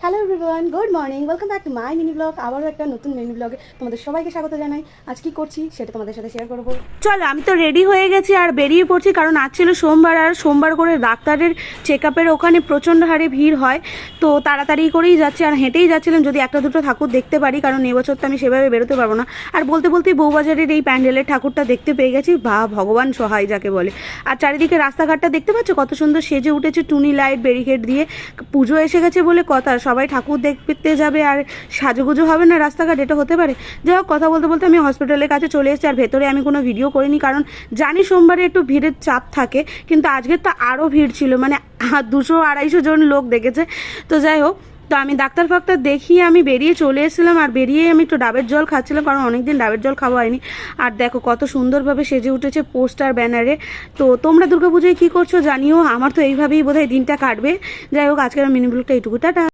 Hello everyone, good morning, welcome back to my mini blog. আবারও একটা নতুন mini ব্লগে তোমাদের সবাইকে স্বাগত জানাই। আজ কি করছি সেটা তোমাদের সাথে শেয়ার করবো। চলো, আমি তো রেডি হয়ে গেছি আর বেরিয়ে পড়ছি, কারণ আজ ছিল সোমবার, আর সোমবার করে ডাক্তারের চেক আপের ওখানে প্রচণ্ড হারে ভিড় হয়। তো তাড়াতাড়ি করেই যাচ্ছি, আর হেঁটেই যাচ্ছিলাম যদি একটা দুটো ঠাকুর দেখতে পারি, কারণ এবছর তো আমি সেভাবে বেরোতে পারবো না। আর বলতে বলতেই বউবাজারের এই প্যান্ডেলের ঠাকুরটা দেখতে পেয়ে গেছি, বা ভগবান সহায় যাকে বলে। আর চারিদিকে রাস্তাঘাটটা দেখতে পাচ্ছ কত সুন্দর সেজে উঠেছে, টুনি লাইট, ব্যারিকেড দিয়ে। পুজো এসে গেছে বলে কথা, সবাই ঠাকুর দেখতে যাবে আর সাজুগুজো হবে না রাস্তাঘাট, এটা হতে পারে? যাই হোক, কথা বলতে বলতে আমি হসপিটালের কাছে চলে এসেছি, আর ভেতরে আমি কোনো ভিডিও করিনি, কারণ জানি সোমবারে একটু ভিড়ের চাপ থাকে, কিন্তু আজকের তো আরও ভিড় ছিল, মানে 200-250 জন লোক দেখেছে। তো যাই হোক, তো আমি ডাক্তার ফাক্তার দেখিয়ে আমি বেরিয়ে চলে এসেছিলাম, আর বেরিয়ে আমি একটু ডাবের জল খাচ্ছিলাম, কারণ অনেকদিন ডাবের জল খাওয়া হয়নি। আর দেখো কত সুন্দরভাবে সেজে উঠেছে পোস্টার ব্যানারে। তো তোমরা দুর্গাপুজোয় কী করছো জানিও, আমার তো এইভাবেই বোধহয় দিনটা কাটবে। যাই হোক, আজকের মিনি ব্লগটা এইটুকু, টাটা।